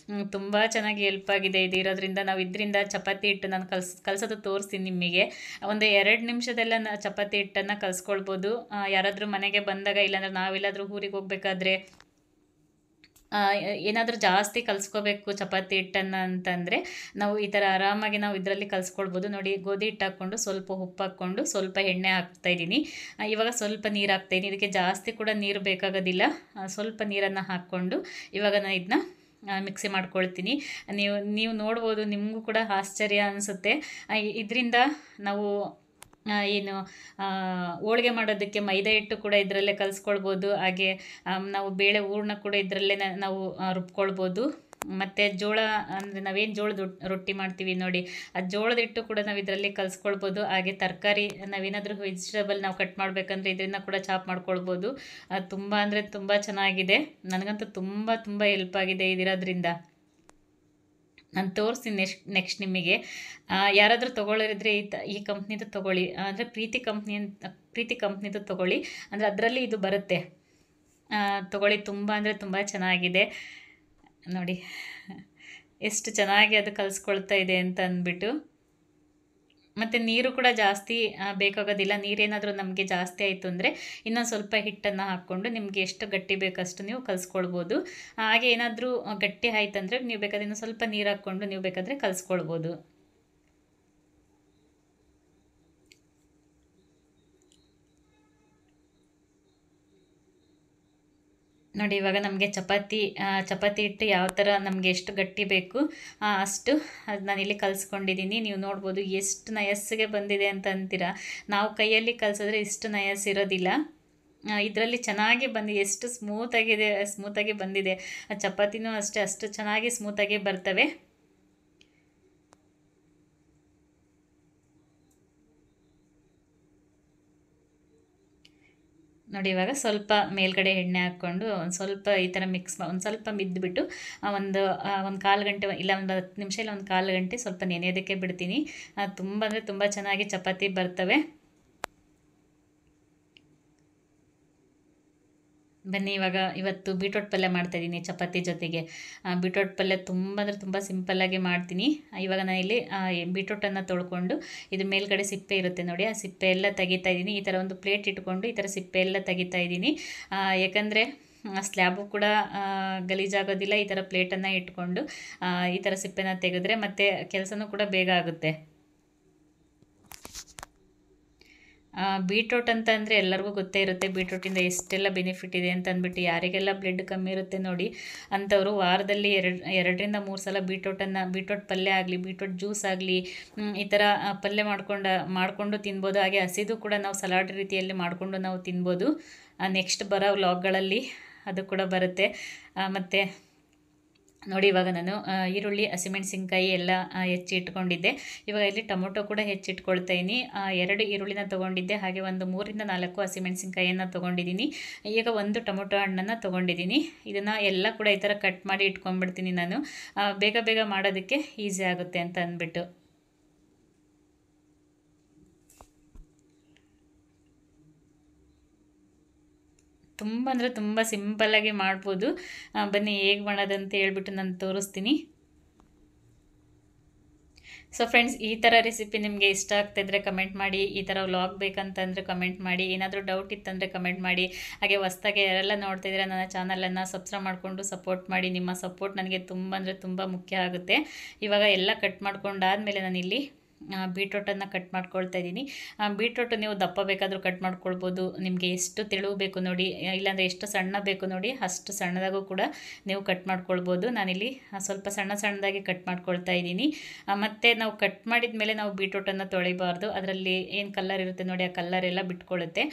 ತುಂಬ ಚೆನ್ನಾಗಿ ಹೆಲ್ಪ್ ಆಗಿದೆ ಇದು ಇರೋದ್ರಿಂದ. ನಾವು ಇದರಿಂದ ಚಪಾತಿ ಹಿಟ್ಟು ನಾನು ಕಲಸೋದು ತೋರಿಸ್ತೀನಿ ನಿಮಗೆ. ಒಂದು 2 ನಿಮಿಷದೆಲ್ಲ ಚಪಾತಿ ಹಿಟ್ಟನ್ನು ಕಲಿಸ್ಕೊಳ್ಬೋದು. ಯಾರಾದರೂ ಮನೆಗೆ ಬಂದಾಗ, ಇಲ್ಲಾಂದ್ರೆ ನಾವೆಲ್ಲಾದರೂ ಊರಿಗೆ ಹೋಗ್ಬೇಕಾದ್ರೆ ಏನಾದರೂ ಜಾಸ್ತಿ ಕಲಿಸ್ಕೋಬೇಕು ಚಪಾತಿ ಹಿಟ್ಟನ್ನು ಅಂತಂದರೆ ನಾವು ಈ ಥರ ಆರಾಮಾಗಿ ನಾವು ಇದರಲ್ಲಿ ಕಲಿಸ್ಕೊಳ್ಬೋದು. ನೋಡಿ, ಗೋಧಿ ಹಿಟ್ಟು ಹಾಕ್ಕೊಂಡು ಸ್ವಲ್ಪ ಉಪ್ಪು ಹಾಕ್ಕೊಂಡು ಸ್ವಲ್ಪ ಎಣ್ಣೆ ಹಾಕ್ತಾಯಿದ್ದೀನಿ. ಇವಾಗ ಸ್ವಲ್ಪ ನೀರು ಹಾಕ್ತಾಯಿದ್ದೀನಿ. ಇದಕ್ಕೆ ಜಾಸ್ತಿ ಕೂಡ ನೀರು ಬೇಕಾಗೋದಿಲ್ಲ. ಸ್ವಲ್ಪ ನೀರನ್ನು ಹಾಕ್ಕೊಂಡು ಇವಾಗ ನಾನು ಇದನ್ನ ಮಿಕ್ಸಿ ಮಾಡ್ಕೊಳ್ತೀನಿ. ನೀವು ನೋಡ್ಬೋದು, ನಿಮಗೂ ಕೂಡ ಆಶ್ಚರ್ಯ ಅನಿಸುತ್ತೆ. ಇದರಿಂದ ನಾವು ಏನು ಹೋಳಿಗೆ ಮಾಡೋದಕ್ಕೆ ಮೈದಾ ಹಿಟ್ಟು ಕೂಡ ಇದರಲ್ಲೇ ಕಲಿಸ್ಕೊಳ್ಬೋದು. ಹಾಗೆ ನಾವು ಬೇಳೆ ಹೂರಣ ಕೂಡ ಇದರಲ್ಲೇ ನಾವು ರುಬ್ಕೊಳ್ಬೋದು. ಮತ್ತು ಜೋಳ, ಅಂದರೆ ನಾವೇನು ಜೋಳದ ರೊಟ್ಟಿ ಮಾಡ್ತೀವಿ ನೋಡಿ, ಆ ಜೋಳದ ಹಿಟ್ಟು ಕೂಡ ನಾವು ಇದರಲ್ಲಿ ಕಲಿಸ್ಕೊಳ್ಬೋದು. ಹಾಗೆ ತರಕಾರಿ ನಾವೇನಾದರೂ ವೆಜಿಟೇಬಲ್ ನಾವು ಕಟ್ ಮಾಡಬೇಕಂದ್ರೆ ಇದರಿಂದ ಕೂಡ ಚಾಪ್ ಮಾಡ್ಕೊಳ್ಬೋದು. ತುಂಬ ಅಂದರೆ ತುಂಬ ಚೆನ್ನಾಗಿದೆ. ನನಗಂತೂ ತುಂಬ ಹೆಲ್ಪ್ ಆಗಿದೆ ಇದಿರೋದ್ರಿಂದ. ನಾನು ತೋರಿಸ್ತೀನಿ ನೆಕ್ಸ್ಟ್ ನಿಮಗೆ. ಯಾರಾದರೂ ತೊಗೊಳ್ಳೋರಿದ್ರೆ ಈ ಕಂಪ್ನಿದು ತೊಗೊಳ್ಳಿ. ಅಂದರೆ ಪ್ರೀತಿ ಕಂಪ್ನಿದು ತೊಗೊಳ್ಳಿ. ಅಂದರೆ ಅದರಲ್ಲಿ ಇದು ಬರುತ್ತೆ, ತೊಗೊಳ್ಳಿ. ತುಂಬ ಅಂದರೆ ತುಂಬ ಚೆನ್ನಾಗಿದೆ. ನೋಡಿ ಎಷ್ಟು ಚೆನ್ನಾಗಿ ಅದು ಕಲಿಸ್ಕೊಳ್ತಾ ಇದೆ ಅಂತ ಅಂದ್ಬಿಟ್ಟು. ಮತ್ತು ನೀರು ಕೂಡ ಜಾಸ್ತಿ ಬೇಕಾಗೋದಿಲ್ಲ. ನೀರೇನಾದರೂ ನಮಗೆ ಜಾಸ್ತಿ ಆಯಿತು ಅಂದರೆ ಇನ್ನೊಂದು ಸ್ವಲ್ಪ ಹಿಟ್ಟನ್ನು ಹಾಕ್ಕೊಂಡು ನಿಮಗೆ ಎಷ್ಟು ಗಟ್ಟಿ ಬೇಕಷ್ಟು ನೀವು ಕಲಿಸ್ಕೊಳ್ಬೋದು. ಹಾಗೆ ಏನಾದರೂ ಗಟ್ಟಿ ಆಯ್ತಂದರೆ ನೀವು ಬೇಕಾದ್ರೆ ಇನ್ನೂ ಸ್ವಲ್ಪ ನೀರು ಹಾಕ್ಕೊಂಡು ನೀವು ಬೇಕಾದರೆ ಕಲಿಸ್ಕೊಳ್ಬೋದು. ನೋಡಿ, ಇವಾಗ ನಮಗೆ ಚಪಾತಿ ಹಿಟ್ಟು ಯಾವ ಥರ ನಮಗೆ ಎಷ್ಟು ಗಟ್ಟಿ ಬೇಕು ಅಷ್ಟು ಅದು ನಾನಿಲ್ಲಿ ಕಲಿಸ್ಕೊಂಡಿದ್ದೀನಿ. ನೀವು ನೋಡ್ಬೋದು ಎಷ್ಟು ನಯಸ್ಸಿಗೆ ಬಂದಿದೆ ಅಂತ ಅಂತೀರಾ. ನಾವು ಕೈಯಲ್ಲಿ ಕಲಿಸಿದ್ರೆ ಇಷ್ಟು ನಯಸ್ ಇರೋದಿಲ್ಲ. ಇದರಲ್ಲಿ ಚೆನ್ನಾಗಿ ಬಂದಿದೆ, ಎಷ್ಟು ಸ್ಮೂತಾಗಿ ಬಂದಿದೆ. ಚಪಾತಿನೂ ಅಷ್ಟೇ, ಅಷ್ಟು ಚೆನ್ನಾಗಿ ಸ್ಮೂತಾಗಿ ಬರ್ತವೆ. ನೋಡಿ, ಇವಾಗ ಸ್ವಲ್ಪ ಮೇಲ್ಗಡೆ ಎಣ್ಣೆ ಹಾಕ್ಕೊಂಡು ಒಂದು ಸ್ವಲ್ಪ ಈ ಥರ ಒಂದು ಸ್ವಲ್ಪ ಮಿದ್ದುಬಿಟ್ಟು ಒಂದು 1/4 ಗಂಟೆ ಇಲ್ಲ ಒಂದು 10 ನಿಮಿಷ ಇಲ್ಲ 1/4 ಗಂಟೆ ಸ್ವಲ್ಪ ನೆನೆಯೋದಕ್ಕೆ ಬಿಡ್ತೀನಿ. ತುಂಬ ಅಂದರೆ ತುಂಬ ಚೆನ್ನಾಗಿ ಚಪಾತಿ ಬರ್ತವೆ. ಬನ್ನಿ, ಇವತ್ತು ಬೀಟ್ರೋಟ್ ಪಲ್ಯ ಮಾಡ್ತಾಯಿದ್ದೀನಿ ಚಪಾತಿ ಜೊತೆಗೆ. ಬೀಟ್ರೋಟ್ ಪಲ್ಯ ತುಂಬ ಅಂದರೆ ತುಂಬ ಸಿಂಪಲ್ಲಾಗಿ ಮಾಡ್ತೀನಿ. ಇವಾಗ ನಾನು ಇಲ್ಲಿ ಬೀಟ್ರೋಟನ್ನು ತೊಳ್ಕೊಂಡು ಇದ್ರ ಮೇಲ್ಗಡೆ ಸಿಪ್ಪೆ ಇರುತ್ತೆ ನೋಡಿ, ಆ ಸಿಪ್ಪೆ ಎಲ್ಲ ತೆಗಿತಾ ಇದ್ದೀನಿ. ಈ ಥರ ಒಂದು ಪ್ಲೇಟ್ ಇಟ್ಕೊಂಡು ಈ ಥರ ಸಿಪ್ಪೆ ಎಲ್ಲ ತೆಗಿತಾ ಇದ್ದೀನಿ. ಯಾಕಂದರೆ ಸ್ಲ್ಯಾಬು ಕೂಡ ಗಲೀಜಾಗೋದಿಲ್ಲ. ಈ ಥರ ಪ್ಲೇಟನ್ನು ಇಟ್ಕೊಂಡು ಈ ಥರ ಸಿಪ್ಪೆನ ತೆಗೆದ್ರೆ ಮತ್ತು ಕೆಲಸನೂ ಕೂಡ ಬೇಗ ಆಗುತ್ತೆ. ಬೀಟ್ರೋಟ್ ಅಂತ ಅಂದರೆ ಎಲ್ಲರಿಗೂ ಗೊತ್ತೇ ಇರುತ್ತೆ, ಬೀಟ್ರೋಟಿಂದ ಎಷ್ಟೆಲ್ಲ ಬೆನಿಫಿಟ್ ಇದೆ ಅಂತ ಅಂದ್ಬಿಟ್ಟು. ಯಾರಿಗೆಲ್ಲ ಬ್ಲಡ್ ಕಮ್ಮಿ ಇರುತ್ತೆ ನೋಡಿ ಅಂಥವರು ವಾರದಲ್ಲಿ 2ರಿಂದ 3 ಸಲ ಬೀಟ್ರೋಟ್ ಪಲ್ಯ ಆಗಲಿ, ಬೀಟ್ರೋಟ್ ಜ್ಯೂಸ್ ಆಗಲಿ, ಈ ಥರ ಪಲ್ಯ ಮಾಡಿಕೊಂಡು ತಿನ್ಬೋದು. ಹಾಗೆ ಹಸಿದು ಕೂಡ ನಾವು ಸಲಾಡ್ ರೀತಿಯಲ್ಲಿ ಮಾಡಿಕೊಂಡು ನಾವು ತಿನ್ಬೋದು. ನೆಕ್ಸ್ಟ್ ಬರೋ ವ್ಲಾಗ್ಗಳಲ್ಲಿ ಅದು ಕೂಡ ಬರುತ್ತೆ. ಮತ್ತು ನೋಡಿ, ಇವಾಗ ನಾನು ಈರುಳ್ಳಿ, ಹಸಿಮೆಣಸಿನ್ಕಾಯಿ ಎಲ್ಲ ಹೆಚ್ಚಿ ಇಟ್ಕೊಂಡಿದ್ದೆ. ಇವಾಗ ಇಲ್ಲಿ ಟೊಮೊಟೊ ಕೂಡ ಹೆಚ್ಚಿಟ್ಕೊಳ್ತಾ ಇದ್ದೀನಿ. 2 ಈರುಳ್ಳಿನ ತೊಗೊಂಡಿದ್ದೆ, ಹಾಗೆ ಒಂದು 3ರಿಂದ 4 ಹಸಿಮೆಣಸಿನ್ಕಾಯಿಯನ್ನು ತೊಗೊಂಡಿದ್ದೀನಿ. ಈಗ 1 ಟೊಮೊಟೊ ಹಣ್ಣನ್ನು ತೊಗೊಂಡಿದ್ದೀನಿ. ಇದನ್ನು ಎಲ್ಲ ಕೂಡ ಈ ಥರ ಕಟ್ ಮಾಡಿ ಇಟ್ಕೊಂಡ್ಬಿಡ್ತೀನಿ ನಾನು, ಬೇಗ ಮಾಡೋದಕ್ಕೆ ಈಸಿ ಆಗುತ್ತೆ ಅಂತ ಅಂದ್ಬಿಟ್ಟು. ತುಂಬ ಅಂದರೆ ತುಂಬ ಸಿಂಪಲ್ಲಾಗಿ ಮಾಡ್ಬೋದು. ಬನ್ನಿ ಹೇಗೆ ಮಾಡೋದಂತ ಹೇಳ್ಬಿಟ್ಟು ನಾನು ತೋರಿಸ್ತೀನಿ. ಸೊ ಫ್ರೆಂಡ್ಸ್, ಈ ಥರ ರೆಸಿಪಿ ನಿಮಗೆ ಇಷ್ಟ ಆಗ್ತಾಯಿದ್ರೆ ಕಮೆಂಟ್ ಮಾಡಿ. ಈ ಥರ ವ್ಲಾಗ್ ಬೇಕಂತಂದರೆ ಕಮೆಂಟ್ ಮಾಡಿ. ಏನಾದರೂ ಡೌಟ್ ಇತ್ತಂದರೆ ಕಮೆಂಟ್ ಮಾಡಿ. ಹಾಗೆ ಹೊಸ್ದಾಗಿ ಯಾರೆಲ್ಲ ನೋಡ್ತಾಯಿದ್ರೆ ನನ್ನ ಚಾನಲನ್ನು ಸಬ್ಸ್ಕ್ರೈಬ್ ಮಾಡಿಕೊಂಡು ಸಪೋರ್ಟ್ ಮಾಡಿ. ನಿಮ್ಮ ಸಪೋರ್ಟ್ ನನಗೆ ತುಂಬ ಅಂದರೆ ತುಂಬ ಮುಖ್ಯ ಆಗುತ್ತೆ. ಇವಾಗ ಎಲ್ಲ ಕಟ್ ಮಾಡ್ಕೊಂಡಾದಮೇಲೆ ನಾನಿಲ್ಲಿ ಬೀಟ್ರೋಟನ್ನು ಕಟ್ ಮಾಡ್ಕೊಳ್ತಾ ಇದ್ದೀನಿ. ಬೀಟ್ರೋಟು ನೀವು ದಪ್ಪ ಬೇಕಾದರೂ ಕಟ್ ಮಾಡ್ಕೊಳ್ಬೋದು. ನಿಮಗೆ ಎಷ್ಟು ತೆಳು ಬೇಕು ನೋಡಿ, ಇಲ್ಲಾಂದರೆ ಎಷ್ಟು ಸಣ್ಣ ಬೇಕು ನೋಡಿ, ಅಷ್ಟು ಸಣ್ಣದಾಗೂ ಕೂಡ ನೀವು ಕಟ್ ಮಾಡ್ಕೊಳ್ಬೋದು. ನಾನಿಲ್ಲಿ ಸ್ವಲ್ಪ ಸಣ್ಣದಾಗಿ ಕಟ್ ಮಾಡ್ಕೊಳ್ತಾ ಇದ್ದೀನಿ. ಮತ್ತು ನಾವು ಕಟ್ ಮಾಡಿದ ಮೇಲೆ ನಾವು ಬೀಟ್ರೋಟನ್ನು ತೊಳಿಬಾರ್ದು. ಅದರಲ್ಲಿ ಏನು ಕಲ್ಲರ್ ಇರುತ್ತೆ ನೋಡಿ, ಆ ಕಲ್ಲರ್ ಎಲ್ಲ ಬಿಟ್ಕೊಳ್ಳುತ್ತೆ.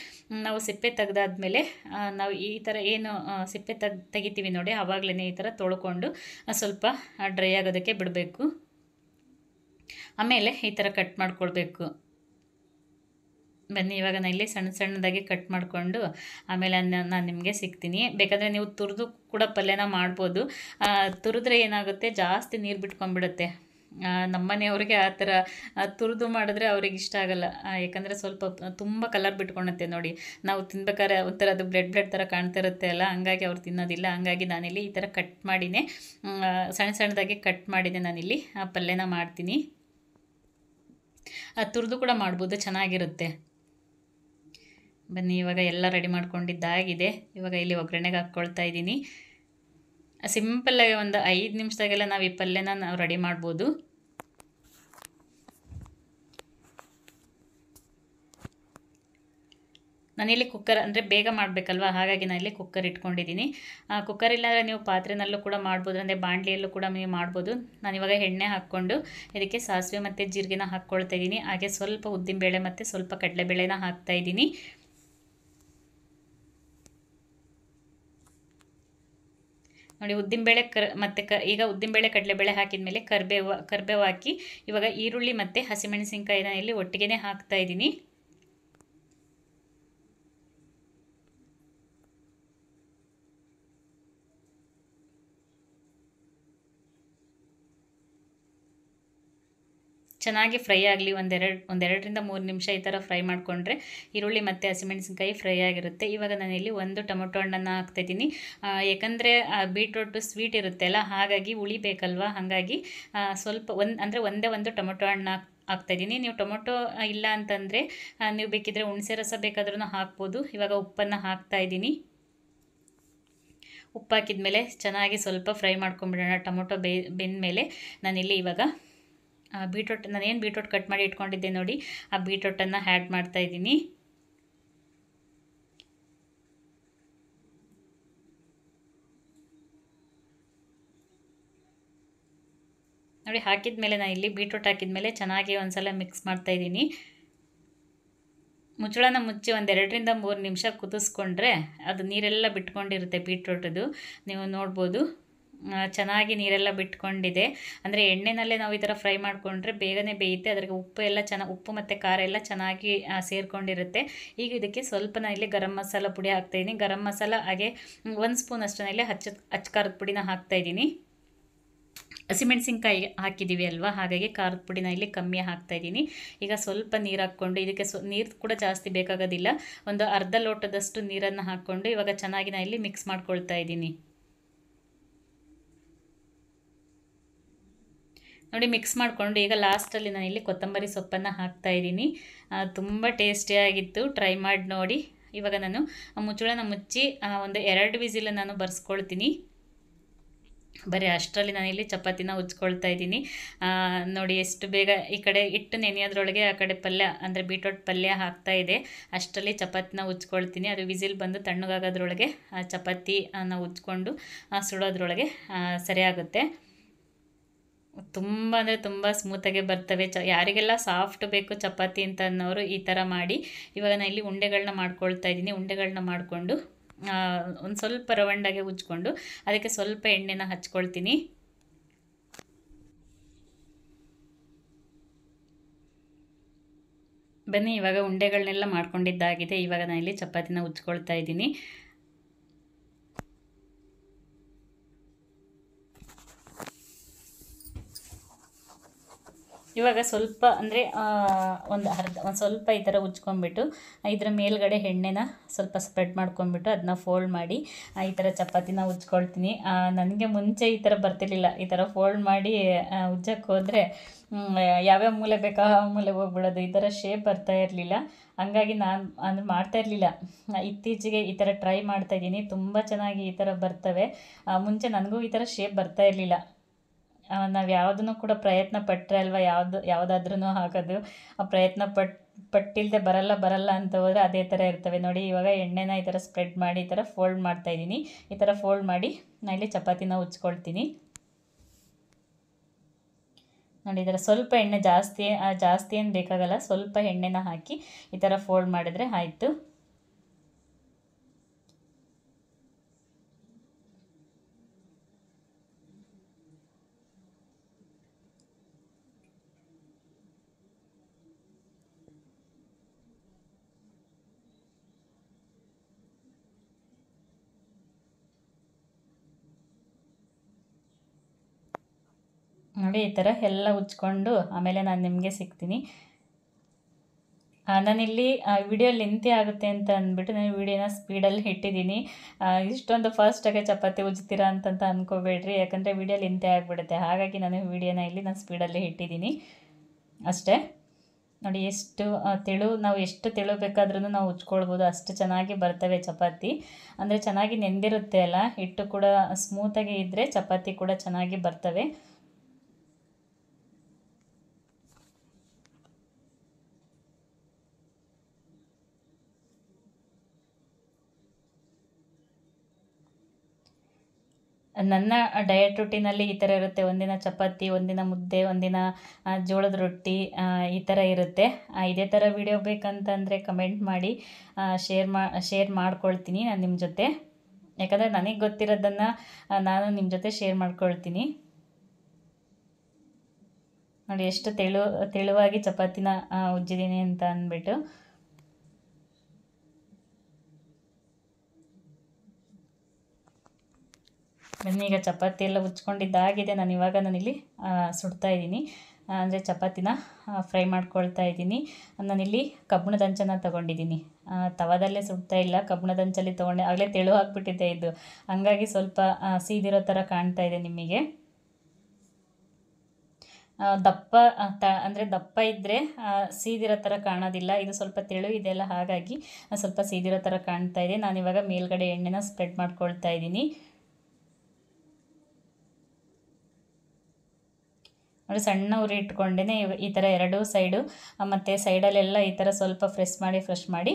ನಾವು ಸಿಪ್ಪೆ ತೆಗೆದಾದ್ಮೇಲೆ ನಾವು ಈ ಥರ ಏನು ಸಿಪ್ಪೆ ತೆಗಿತೀವಿ ನೋಡಿ, ಆವಾಗಲೇ ಈ ಥರ ತೊಳ್ಕೊಂಡು ಸ್ವಲ್ಪ ಡ್ರೈ ಆಗೋದಕ್ಕೆ ಬಿಡಬೇಕು. ಆಮೇಲೆ ಈ ಥರ ಕಟ್ ಮಾಡ್ಕೊಳ್ಬೇಕು. ಬನ್ನಿ, ಇವಾಗ ನಾನು ಇಲ್ಲಿ ಸಣ್ಣದಾಗಿ ಕಟ್ ಮಾಡಿಕೊಂಡು ಆಮೇಲೆ ನಾನು ನಿಮಗೆ ಸಿಗ್ತೀನಿ. ಬೇಕಾದರೆ ನೀವು ತುರಿದು ಕೂಡ ಪಲ್ಯನ ಮಾಡ್ಬೋದು. ತುರಿದ್ರೆ ಏನಾಗುತ್ತೆ, ಜಾಸ್ತಿ ನೀರು ಬಿಟ್ಕೊಂಡ್ಬಿಡುತ್ತೆ. ನಮ್ಮನೆಯವ್ರಿಗೆ ಆ ಥರ ತುರಿದು ಮಾಡಿದ್ರೆ ಅವ್ರಿಗೆ ಇಷ್ಟ ಆಗಲ್ಲ. ಯಾಕಂದರೆ ಸ್ವಲ್ಪ ತುಂಬ ಕಲರ್ ಬಿಟ್ಕೊಳುತ್ತೆ ನೋಡಿ. ನಾವು ತಿನ್ಬೇಕಾದ್ರೆ ಒಂಥರ ಅದು ಬ್ಲೆಡ್ ಥರ ಕಾಣ್ತಾ ಇರುತ್ತೆ ಅಲ್ಲ, ಹಂಗಾಗಿ ಅವ್ರು ತಿನ್ನೋದಿಲ್ಲ. ಹಂಗಾಗಿ ನಾನಿಲ್ಲಿ ಈ ಥರ ಕಟ್ ಮಾಡಿನೇ ಸಣ್ಣದಾಗಿ ಕಟ್ ಮಾಡಿನೇ ನಾನಿಲ್ಲಿ ಪಲ್ಯನ ಮಾಡ್ತೀನಿ. ತುರಿದು ಕೂಡ ಮಾಡ್ಬೋದು, ಚೆನ್ನಾಗಿರುತ್ತೆ. ಬನ್ನಿ, ಇವಾಗ ಎಲ್ಲ ರೆಡಿ ಮಾಡ್ಕೊಂಡಿದ್ದಾಗಿದೆ. ಇವಾಗ ಇಲ್ಲಿ ಒಗ್ಗರಣೆಗೆ ಹಾಕ್ಕೊಳ್ತಾ ಇದ್ದೀನಿ. ಸಿಂಪಲ್ಲಾಗಿ ಒಂದು 5 ನಿಮಿಷದಾಗೆಲ್ಲ ನಾವು ಈ ಪಲ್ಯನ ನಾವು ರೆಡಿ ಮಾಡ್ಬೋದು. ನಾನಿಲ್ಲಿ ಕುಕ್ಕರ್ ಅಂದರೆ ಬೇಗ ಮಾಡಬೇಕಲ್ವ, ಹಾಗಾಗಿ ನಾನಿಲ್ಲಿ ಕುಕ್ಕರ್ ಇಟ್ಕೊಂಡಿದ್ದೀನಿ. ಕುಕ್ಕರ್ ಇಲ್ಲಾಂದರೆ ನೀವು ಪಾತ್ರೆನಲ್ಲೂ ಕೂಡ ಮಾಡ್ಬೋದು, ಅಂದರೆ ಬಾಣಲಿಯಲ್ಲೂ ಕೂಡ ನೀವು ಮಾಡ್ಬೋದು. ನಾನಿವಾಗ ಎಣ್ಣೆ ಹಾಕ್ಕೊಂಡು ಇದಕ್ಕೆ ಸಾಸಿವೆ ಮತ್ತು ಜೀರಿಗೆನ ಹಾಕ್ಕೊಳ್ತಾ ಇದ್ದೀನಿ. ಹಾಗೆ ಸ್ವಲ್ಪ ಉದ್ದಿನಬೇಳೆ ಮತ್ತು ಸ್ವಲ್ಪ ಕಡಲೆಬೇಳೆನ ಹಾಕ್ತಾಯಿದ್ದೀನಿ. ನೋಡಿ, ಉದ್ದಿನಬೇಳೆ ಮತ್ತು ಈಗ ಉದ್ದಿನಬೇಳೆ ಕಡಲೆಬೇಳೆ ಹಾಕಿದ ಮೇಲೆ ಕರಿಬೇವು ಹಾಕಿ ಇವಾಗ ಈರುಳ್ಳಿ ಮತ್ತು ಹಸಿಮೆಣಸಿನ್ಕಾಯಿನ ಇಲ್ಲಿ ಒಟ್ಟಿಗೆ ಹಾಕ್ತಾ ಇದ್ದೀನಿ. ಚೆನ್ನಾಗಿ ಫ್ರೈ ಆಗಲಿ. ಒಂದೆರಡರಿಂದ 3 ನಿಮಿಷ ಈ ಥರ ಫ್ರೈ ಮಾಡಿಕೊಂಡ್ರೆ ಈರುಳ್ಳಿ ಮತ್ತು ಹಸಿಮೆಣಸಿನ್ಕಾಯಿ ಫ್ರೈ ಆಗಿರುತ್ತೆ. ಇವಾಗ ನಾನಿಲ್ಲಿ 1 ಟೊಮೊಟೊ ಹಣ್ಣನ್ನು ಹಾಕ್ತಾಯಿದ್ದೀನಿ. ಯಾಕಂದರೆ ಬೀಟ್ರೋಟು ಸ್ವೀಟ್ ಇರುತ್ತೆ ಅಲ್ಲ, ಹಾಗಾಗಿ ಹುಳಿ ಬೇಕಲ್ವ, ಹಾಗಾಗಿ ಸ್ವಲ್ಪ ಒಂದೇ ಒಂದು ಟೊಮೊಟೊ ಹಣ್ಣು ಹಾಕ್ತಾಯಿದ್ದೀನಿ. ನೀವು ಟೊಮೊಟೊ ಇಲ್ಲ ಅಂತಂದರೆ ನೀವು ಬೇಕಿದ್ದರೆ ಹುಣಸೆ ರಸ ಬೇಕಾದ್ರೂ ಹಾಕ್ಬೋದು. ಇವಾಗ ಉಪ್ಪನ್ನು ಹಾಕ್ತಾಯಿದ್ದೀನಿ. ಉಪ್ಪು ಹಾಕಿದ ಮೇಲೆ ಚೆನ್ನಾಗಿ ಸ್ವಲ್ಪ ಫ್ರೈ ಮಾಡ್ಕೊಂಬಿಡೋಣ. ಟೊಮೊಟೊ ಬೆಂದಮೇಲೆ ನಾನಿಲ್ಲಿ ಇವಾಗ ನಾನೇನು ಬೀಟ್ರೋಟ್ ಕಟ್ ಮಾಡಿ ಇಟ್ಕೊಂಡಿದ್ದೆ ನೋಡಿ, ಆ ಬೀಟ್ರೋಟನ್ನು ಆ್ಯಡ್ ಮಾಡ್ತಾಯಿದ್ದೀನಿ. ನೋಡಿ, ಹಾಕಿದ ಮೇಲೆ ನಾನು ಇಲ್ಲಿ ಬೀಟ್ರೋಟ್ ಹಾಕಿದ ಮೇಲೆ ಚೆನ್ನಾಗಿ ಒಂದ್ಸಲ ಮಿಕ್ಸ್ ಮಾಡ್ತಾಯಿದ್ದೀನಿ. ಮುಚ್ಚಳನ ಮುಚ್ಚಿ 2ರಿಂದ 3 ನಿಮಿಷ ಕುದಿಸ್ಕೊಂಡ್ರೆ ಅದು ನೀರೆಲ್ಲ ಬಿಟ್ಕೊಂಡಿರುತ್ತೆ ಬೀಟ್ರೋಟದು. ನೀವು ನೋಡ್ಬೋದು, ಚೆನ್ನಾಗಿ ನೀರೆಲ್ಲ ಬಿಟ್ಕೊಂಡಿದೆ. ಅಂದರೆ ಎಣ್ಣೆನಲ್ಲೇ ನಾವು ಈ ಥರ ಫ್ರೈ ಮಾಡಿಕೊಂಡ್ರೆ ಬೇಗನೆ ಬೇಯುತ್ತೆ. ಅದ್ರಿಗೆ ಉಪ್ಪು ಮತ್ತು ಖಾರ ಎಲ್ಲ ಚೆನ್ನಾಗಿ ಸೇರಿಕೊಂಡಿರುತ್ತೆ. ಈಗ ಇದಕ್ಕೆ ಸ್ವಲ್ಪ ನಾನು ಇಲ್ಲಿ ಗರಂ ಮಸಾಲ ಪುಡಿ ಹಾಕ್ತಾಯಿದ್ದೀನಿ. ಗರಂ ಮಸಾಲ ಹಾಗೆ 1 ಸ್ಪೂನ್ ಅಷ್ಟು ಇಲ್ಲಿ ಅಚ್ಚ ಖಾರದ ಪುಡಿನ ಹಾಕ್ತಾಯಿದ್ದೀನಿ. ಹಸಿಮೆಣಸಿನ್ಕಾಯಿ ಹಾಕಿದ್ದೀವಿ ಅಲ್ವಾ, ಹಾಗಾಗಿ ಖಾರದ ಪುಡಿನ ಇಲ್ಲಿ ಕಮ್ಮಿ ಹಾಕ್ತಾಯಿದ್ದೀನಿ. ಈಗ ಸ್ವಲ್ಪ ನೀರು ಹಾಕ್ಕೊಂಡು ಇದಕ್ಕೆ ನೀರು ಕೂಡ ಜಾಸ್ತಿ ಬೇಕಾಗೋದಿಲ್ಲ. ಒಂದು ಅರ್ಧ ಲೋಟದಷ್ಟು ನೀರನ್ನು ಹಾಕ್ಕೊಂಡು ಇವಾಗ ಚೆನ್ನಾಗಿ ನಾನು ಇಲ್ಲಿ ಮಿಕ್ಸ್ ಮಾಡ್ಕೊಳ್ತಾ ಇದ್ದೀನಿ. ನೋಡಿ, ಮಿಕ್ಸ್ ಮಾಡಿಕೊಂಡು ಈಗ ಲಾಸ್ಟಲ್ಲಿ ನಾನಿಲ್ಲಿ ಕೊತ್ತಂಬರಿ ಸೊಪ್ಪನ್ನು ಹಾಕ್ತಾಯಿದ್ದೀನಿ. ತುಂಬ ಟೇಸ್ಟಿಯಾಗಿತ್ತು, ಟ್ರೈ ಮಾಡಿ ನೋಡಿ. ಇವಾಗ ನಾನು ಮುಚ್ಚಳನ ಮುಚ್ಚಿ ಒಂದು 2 ವಿಸಿಲ್ ನಾನು ಬರ್ಸ್ಕೊಳ್ತೀನಿ. ಬರೀ ಅಷ್ಟರಲ್ಲಿ ನಾನಿಲ್ಲಿ ಚಪಾತಿನ ಉಜ್ಕೊಳ್ತಾ ಇದ್ದೀನಿ. ನೋಡಿ ಎಷ್ಟು ಬೇಗ ಈ ಕಡೆ ಹಿಟ್ಟು ನೆನೆಯೋದ್ರೊಳಗೆ ಆ ಕಡೆ ಪಲ್ಯ ಅಂದರೆ ಬೀಟ್ರೋಟ್ ಪಲ್ಯ ಹಾಕ್ತಾಯಿದೆ. ಅಷ್ಟರಲ್ಲಿ ಚಪಾತಿನ ಉಜ್ಕೊಳ್ತೀನಿ. ಅದು ವಿಸಿಲ್ ಬಂದು ತಣ್ಣಗಾಗೋದ್ರೊಳಗೆ ಚಪಾತಿ ನಾವು ಉಜ್ಕೊಂಡು ಸುಡೋದ್ರೊಳಗೆ ಸರಿಯಾಗುತ್ತೆ. ತುಂಬ ಅಂದರೆ ತುಂಬ ಸ್ಮೂತಾಗೆ ಬರ್ತವೆ. ಯಾರಿಗೆಲ್ಲ ಸಾಫ್ಟ್ ಬೇಕು ಚಪಾತಿ ಅಂತ ಅನ್ನೋರು ಈ ಥರ ಮಾಡಿ. ಇವಾಗ ನಾನು ಇಲ್ಲಿ ಉಂಡೆಗಳನ್ನ ಮಾಡ್ಕೊಳ್ತಾ ಇದ್ದೀನಿ. ಉಂಡೆಗಳನ್ನ ಮಾಡಿಕೊಂಡು ಒಂದು ಸ್ವಲ್ಪ ರವಂಡಾಗೆ ಉಜ್ಕೊಂಡು ಅದಕ್ಕೆ ಸ್ವಲ್ಪ ಎಣ್ಣೆನ ಹಚ್ಕೊಳ್ತೀನಿ. ಬನ್ನಿ, ಇವಾಗ ಉಂಡೆಗಳನ್ನೆಲ್ಲ ಮಾಡ್ಕೊಂಡಿದ್ದಾಗಿದೆ. ಇವಾಗ ನಾನು ಇಲ್ಲಿ ಚಪಾತಿನ ಉಜ್ಕೊಳ್ತಾ ಇದ್ದೀನಿ. ಇವಾಗ ಸ್ವಲ್ಪ ಅಂದರೆ ಒಂದು ಸ್ವಲ್ಪ ಈ ಥರ ಉಜ್ಕೊಂಬಿಟ್ಟು ಇದರ ಮೇಲ್ಗಡೆ ಎಣ್ಣೆನ ಸ್ವಲ್ಪ ಸ್ಪ್ರೆಡ್ ಮಾಡ್ಕೊಂಬಿಟ್ಟು ಅದನ್ನ ಫೋಲ್ಡ್ ಮಾಡಿ ಈ ಥರ ಚಪಾತಿನ ಉಜ್ಕೊಳ್ತೀನಿ. ನನಗೆ ಮುಂಚೆ ಈ ಥರ ಬರ್ತಿರ್ಲಿಲ್ಲ. ಈ ಥರ ಫೋಲ್ಡ್ ಮಾಡಿ ಉಜ್ಜಕ್ಕೆ ಹೋದರೆ ಯಾವ್ಯಾವ ಮೂಲೆ ಬೇಕಾ ಆ ಮೂಲೆಗೆ ಹೋಗ್ಬಿಡೋದು, ಈ ಥರ ಶೇಪ್ ಬರ್ತಾ ಇರಲಿಲ್ಲ. ಹಂಗಾಗಿ ನಾನು ಅಂದರೆ ಮಾಡ್ತಾ ಇರಲಿಲ್ಲ. ಇತ್ತೀಚೆಗೆ ಈ ಥರ ಟ್ರೈ ಮಾಡ್ತಾಯಿದ್ದೀನಿ, ತುಂಬ ಚೆನ್ನಾಗಿ ಈ ಥರ ಬರ್ತವೆ. ಮುಂಚೆ ನನಗೂ ಈ ಥರ ಶೇಪ್ ಬರ್ತಾ ಇರಲಿಲ್ಲ. ನಾವು ಯಾವುದನ್ನು ಕೂಡ ಪ್ರಯತ್ನ ಪಟ್ಟರೆ ಅಲ್ವಾ ಯಾವುದಾದ್ರೂ ಆಗೋದು. ಪ್ರಯತ್ನ ಪಟ್ಟಿಲ್ಲದೆ ಬರಲ್ಲ ಅಂತ ಹೋದರೆ ಅದೇ ಥರ ಇರ್ತವೆ ನೋಡಿ. ಇವಾಗ ಎಣ್ಣೆನ ಈ ಥರ ಸ್ಪ್ರೆಡ್ ಮಾಡಿ ಈ ಥರ ಫೋಲ್ಡ್ ಮಾಡ್ತಾಯಿದ್ದೀನಿ. ಈ ಥರ ಫೋಲ್ಡ್ ಮಾಡಿ ನಾನು ಇಲ್ಲಿ ಚಪಾತಿನ ಉಜ್ಕೊಳ್ತೀನಿ ನೋಡಿ. ಈ ಥರ ಸ್ವಲ್ಪ ಎಣ್ಣೆ ಜಾಸ್ತಿ ಏನು ಬೇಕಾಗಲ್ಲ, ಸ್ವಲ್ಪ ಎಣ್ಣೆನ ಹಾಕಿ ಈ ಥರ ಫೋಲ್ಡ್ ಮಾಡಿದರೆ ಆಯಿತು. ನೋಡಿ ಈ ಥರ ಎಲ್ಲ ಉಜ್ಕೊಂಡು ಆಮೇಲೆ ನಾನು ನಿಮಗೆ ಸಿಗ್ತೀನಿ. ನಾನಿಲ್ಲಿ ವಿಡಿಯೋ ಲೆಂತಿ ಆಗುತ್ತೆ ಅಂತ ಅಂದ್ಬಿಟ್ಟು ನಾನು ವಿಡಿಯೋನ ಸ್ಪೀಡಲ್ಲಿ ಇಟ್ಟಿದ್ದೀನಿ. ಇಷ್ಟೊಂದು ಫಾಸ್ಟಾಗೆ ಚಪಾತಿ ಉಜ್ತೀರಾ ಅಂತ ಅಂದ್ಕೋಬೇಡ್ರಿ, ಯಾಕಂದರೆ ವಿಡಿಯೋ ಲೆಂತಿ ಆಗಿಬಿಡುತ್ತೆ. ಹಾಗಾಗಿ ನಾನು ವಿಡಿಯೋನ ಇಲ್ಲಿ ಸ್ಪೀಡಲ್ಲಿ ಇಟ್ಟಿದ್ದೀನಿ ಅಷ್ಟೇ. ನೋಡಿ ಎಷ್ಟು ನಾವು ಎಷ್ಟು ತೆಳು ಬೇಕಾದ್ರೂ ನಾವು ಉಜ್ಕೊಳ್ಬೋದು, ಅಷ್ಟು ಚೆನ್ನಾಗಿ ಬರ್ತವೆ ಚಪಾತಿ. ಅಂದರೆ ಚೆನ್ನಾಗಿ ನೆಂದಿರುತ್ತೆ ಅಲ್ಲ, ಹಿಟ್ಟು ಕೂಡ ಸ್ಮೂತಾಗಿ ಇದ್ದರೆ ಚಪಾತಿ ಕೂಡ ಚೆನ್ನಾಗಿ ಬರ್ತವೆ. ನನ್ನ ಡಯಟ್ ರುಟೀನಲ್ಲಿ ಈ ಥರ ಇರುತ್ತೆ. ಒಂದಿನ ಚಪಾತಿ, ಒಂದಿನ ಮುದ್ದೆ, ಒಂದಿನ ಜೋಳದ ರೊಟ್ಟಿ, ಈ ಥರ ಇರುತ್ತೆ. ಇದೇ ಥರ ವಿಡಿಯೋ ಬೇಕಂತಂದರೆ ಕಮೆಂಟ್ ಮಾಡಿ, ಶೇರ್ ಮಾಡ್ಕೊಳ್ತೀನಿ ನಾನು ನಿಮ್ಮ ಜೊತೆ. ಯಾಕಂದರೆ ನನಗೆ ಗೊತ್ತಿರೋದನ್ನು ನಾನು ನಿಮ್ಮ ಜೊತೆ ಶೇರ್ ಮಾಡ್ಕೊಳ್ತೀನಿ. ನೋಡಿ ಎಷ್ಟು ತೆಳುವಾಗಿ ಚಪಾತಿನ ಉಜ್ಜಿದ್ದೀನಿ ಅಂತ ಅಂದ್ಬಿಟ್ಟು. ಬನ್ನಿ, ಈಗ ಚಪಾತಿ ಎಲ್ಲ ಉಜ್ಕೊಂಡಿದ್ದಾಗಿದೆ. ನಾನಿಲ್ಲಿ ಸುಡ್ತಾ ಇದ್ದೀನಿ, ಅಂದರೆ ಚಪಾತಿನ ಫ್ರೈ ಮಾಡ್ಕೊಳ್ತಾ ಇದ್ದೀನಿ. ನಾನಿಲ್ಲಿ ಕಬ್ಬಿಣದ ಹಂಚನ್ನು ತೊಗೊಂಡಿದ್ದೀನಿ, ತವಾದಲ್ಲೇ ಸುಡ್ತಾ ಇಲ್ಲ, ಕಬ್ಬಿಣದ ಹಂಚಲ್ಲಿ ತೊಗೊಂಡೆ. ಆಗಲೇ ತೆಳು ಹಾಕ್ಬಿಟ್ಟಿದ್ದೆ ಇದು, ಹಂಗಾಗಿ ಸ್ವಲ್ಪ ಸೀದಿರೋ ಥರ ಕಾಣ್ತಾ ಇದೆ ನಿಮಗೆ. ದಪ್ಪ ಇದ್ದರೆ ಸೀದಿರೋ ಥರ ಕಾಣೋದಿಲ್ಲ. ಇದು ಸ್ವಲ್ಪ ತೆಳು ಇದೆಯಲ್ಲ, ಹಾಗಾಗಿ ಸ್ವಲ್ಪ ಸೀದಿರೋ ಥರ ಕಾಣ್ತಾ ಇದೆ. ನಾನಿವಾಗ ಮೇಲ್ಗಡೆ ಎಣ್ಣೆನ ಸ್ಪ್ರೆಡ್ ಮಾಡ್ಕೊಳ್ತಾ ಇದ್ದೀನಿ. ನೋಡಿ, ಸಣ್ಣ ಉರಿ ಇಟ್ಕೊಂಡೇ ಈ ಥರ ಎರಡೂ ಸೈಡು ಮತ್ತು ಸೈಡಲ್ಲೆಲ್ಲ ಈ ಥರ ಸ್ವಲ್ಪ ಫ್ರೆಶ್ ಮಾಡಿ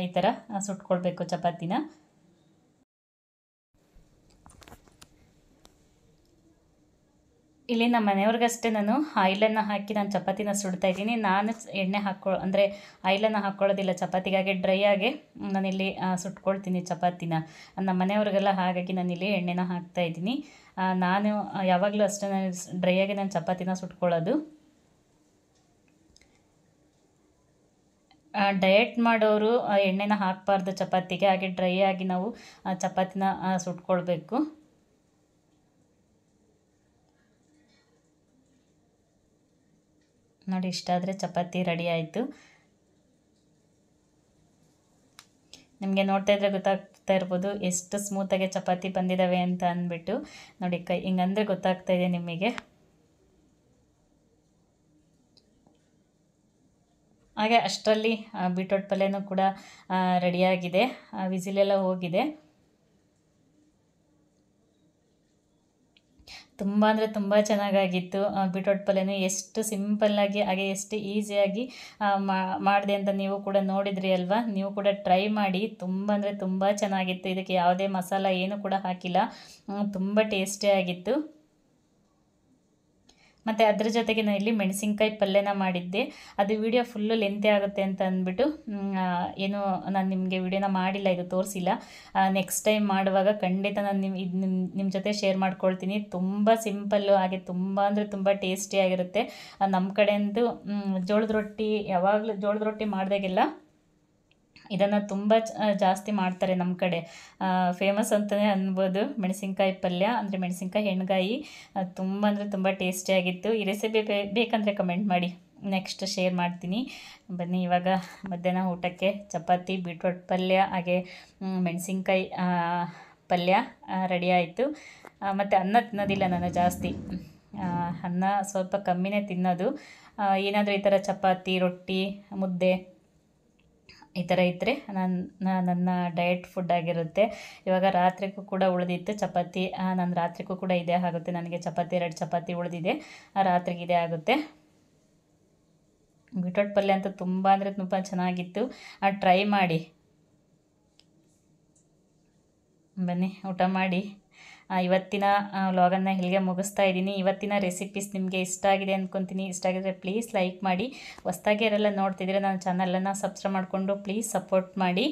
ಈ ಥರ ಸುಟ್ಕೊಳ್ಬೇಕು ಚಪಾತಿನ. ಇಲ್ಲಿ ನಮ್ಮ ಮನೆಯವ್ರಿಗಷ್ಟೇ ನಾನು ಆಯಿಲನ್ನು ಹಾಕಿ ನಾನು ಚಪಾತಿನ ಸುಡ್ತಾ ಇದ್ದೀನಿ. ನಾನು ಎಣ್ಣೆ ಅಂದರೆ ಆಯಿಲನ್ನು ಹಾಕ್ಕೊಳ್ಳೋದಿಲ್ಲ ಚಪಾತಿಗಾಗಿ, ಡ್ರೈ ಆಗಿ ನಾನಿಲ್ಲಿ ಸುಟ್ಕೊಳ್ತೀನಿ ಚಪಾತಿನ. ನಮ್ಮ ಮನೆಯವ್ರಿಗೆಲ್ಲ ಹಾಗಾಗಿ ನಾನಿಲ್ಲಿ ಎಣ್ಣೆನ ಹಾಕ್ತಾಯಿದ್ದೀನಿ. ನಾನು ಯಾವಾಗಲೂ ಅಷ್ಟೇ ಡ್ರೈ ಆಗಿ ನಾನು ಚಪಾತಿನ ಸುಟ್ಕೊಳ್ಳೋದು. ಡಯಟ್ ಮಾಡೋರು ಎಣ್ಣೆನ ಹಾಕಬಾರ್ದು ಚಪಾತಿಗೆ, ಹಾಗೆ ಡ್ರೈ ಆಗಿ ನಾವು ಚಪಾತಿನ ಸುಟ್ಕೊಳ್ಬೇಕು. ನೋಡಿ, ಇಷ್ಟಾದರೆ ಚಪಾತಿ ರೆಡಿ ಆಯಿತು. ನಿಮಗೆ ನೋಡ್ತಾ ಇದ್ರೆ ಗೊತ್ತಾಗ್ತಾ ಇರ್ಬೋದು ಎಷ್ಟು ಸ್ಮೂತಾಗಿ ಚಪಾತಿ ಬಂದಿದ್ದಾವೆ ಅಂತ ಅಂದ್ಬಿಟ್ಟು. ನೋಡಿ, ಹಿಂಗಂದರೆ ಗೊತ್ತಾಗ್ತಾ ಇದೆ ನಿಮಗೆ. ಹಾಗೆ ಅಷ್ಟರಲ್ಲಿ ಬೀಟ್ರೋಟ್ ಪಲ್ಯನೂ ಕೂಡ ರೆಡಿಯಾಗಿದೆ, ವಿಸಿಲೆಲ್ಲ ಹೋಗಿದೆ. ತುಂಬ ಅಂದರೆ ತುಂಬ ಚೆನ್ನಾಗಾಗಿತ್ತು. ಬೀಟ್ರೋಟ್ ಪಲ್ಯನೂ ಎಷ್ಟು ಸಿಂಪಲ್ಲಾಗಿ ಹಾಗೆ ಎಷ್ಟು ಈಸಿಯಾಗಿ ಮಾಡಿದೆ ಅಂತ ನೀವು ಕೂಡ ನೋಡಿದ್ರಿ ಅಲ್ವಾ. ನೀವು ಕೂಡ ಟ್ರೈ ಮಾಡಿ, ತುಂಬ ಅಂದರೆ ತುಂಬ ಚೆನ್ನಾಗಿತ್ತು. ಇದಕ್ಕೆ ಯಾವುದೇ ಮಸಾಲ ಏನು ಕೂಡ ಹಾಕಿಲ್ಲ, ತುಂಬ ಟೇಸ್ಟಿಯಾಗಿತ್ತು. ಮತ್ತು ಅದ್ರ ಜೊತೆಗೆ ನಾನು ಇಲ್ಲಿ ಮೆಣಸಿನ್ಕಾಯಿ ಪಲ್ಯನ ಮಾಡಿದ್ದೆ. ಅದು ವಿಡಿಯೋ ಫುಲ್ಲು ಲೆಂತಿ ಆಗುತ್ತೆ ಅಂತ ಅಂದ್ಬಿಟ್ಟು ಏನು ನಾನು ನಿಮಗೆ ವಿಡಿಯೋನ ಮಾಡಿಲ್ಲ, ಇದು ತೋರಿಸಿಲ್ಲ. ನೆಕ್ಸ್ಟ್ ಟೈಮ್ ಮಾಡುವಾಗ ಖಂಡಿತ ನಾನು ನಿಮ್ಮ ಜೊತೆ ಶೇರ್ ಮಾಡ್ಕೊಳ್ತೀನಿ. ತುಂಬ ಸಿಂಪಲ್ಲು, ಹಾಗೆ ತುಂಬ ಅಂದರೆ ತುಂಬ ಟೇಸ್ಟಿಯಾಗಿರುತ್ತೆ. ನಮ್ಮ ಕಡೆ ಅಂತೂ ಜೋಳದ ರೊಟ್ಟಿ ಯಾವಾಗಲೂ ಜೋಳದ ರೊಟ್ಟಿ ಮಾಡಿದಾಗೆಲ್ಲ ಇದನ್ನು ತುಂಬ ಜಾಸ್ತಿ ಮಾಡ್ತಾರೆ ನಮ್ಮ ಕಡೆ, ಫೇಮಸ್ ಅಂತಲೇ ಅನ್ಬೋದು. ಮೆಣಸಿನ್ಕಾಯಿ ಪಲ್ಯ ಅಂದರೆ ಮೆಣಸಿನ್ಕಾಯಿ ಎಣ್ಗಾಯಿ ತುಂಬ ಅಂದರೆ ತುಂಬ ಟೇಸ್ಟಿಯಾಗಿತ್ತು. ಈ ರೆಸಿಪಿ ಬೇಕಂದರೆ ಕಮೆಂಟ್ ಮಾಡಿ, ನೆಕ್ಸ್ಟ್ ಶೇರ್ ಮಾಡ್ತೀನಿ. ಬನ್ನಿ ಇವಾಗ ಮಧ್ಯಾಹ್ನ ಊಟಕ್ಕೆ ಚಪಾತಿ, ಬೀಟ್ರೋಟ್ ಪಲ್ಯ ಹಾಗೆ ಮೆಣಸಿನ್ಕಾಯಿ ಪಲ್ಯ ರೆಡಿ ಆಯಿತು. ಮತ್ತು ಅನ್ನ ತಿನ್ನೋದಿಲ್ಲ ನಾನು ಜಾಸ್ತಿ, ಅನ್ನ ಸ್ವಲ್ಪ ಕಮ್ಮಿನೇ ತಿನ್ನೋದು. ಏನಾದರೂ ಈ ಥರ ಚಪಾತಿ, ರೊಟ್ಟಿ, ಮುದ್ದೆ ಈ ಥರ ಇದ್ದರೆ ನನ್ನ ಡಯಟ್ ಫುಡ್ ಆಗಿರುತ್ತೆ. ಇವಾಗ ರಾತ್ರಿಗೂ ಕೂಡ ಉಳಿದಿತ್ತು ಚಪಾತಿ, ನನ್ನ ರಾತ್ರಿಗೂ ಕೂಡ ಇದೇ ಆಗುತ್ತೆ. ನನಗೆ ಚಪಾತಿ 2 ಚಪಾತಿ ಉಳಿದಿದೆ, ರಾತ್ರಿಗೆ ಇದೇ ಆಗುತ್ತೆ. ಬೀಟ್ರೋಟ್ ಪಲ್ಯ ಅಂತೂ ತುಂಬ ಅಂದರೆ ತುಂಬ ಚೆನ್ನಾಗಿತ್ತು, ಟ್ರೈ ಮಾಡಿ. ಬನ್ನಿ ಊಟ ಮಾಡಿ. ಇವತ್ತಿನ ವ್ಲಾಗನ್ನು ಇಲ್ಲಿಗೆ ಮುಗಿಸ್ತಾ ಇದ್ದೀನಿ. ಇವತ್ತಿನ ರೆಸಿಪೀಸ್ ನಿಮಗೆ ಇಷ್ಟ ಆಗಿದೆ ಅಂದ್ಕೊತೀನಿ. ಇಷ್ಟ ಆಗಿದ್ರೆ ಪ್ಲೀಸ್ ಲೈಕ್ ಮಾಡಿ. ಹೊಸ್ದಾಗಿ ಯಾರೆಲ್ಲ ನೋಡ್ತಿದ್ರೆ ನನ್ನ ಚಾನಲನ್ನು ಸಬ್ಸ್ಕ್ರೈಬ್ ಮಾಡಿಕೊಂಡು ಪ್ಲೀಸ್ ಸಪೋರ್ಟ್ ಮಾಡಿ.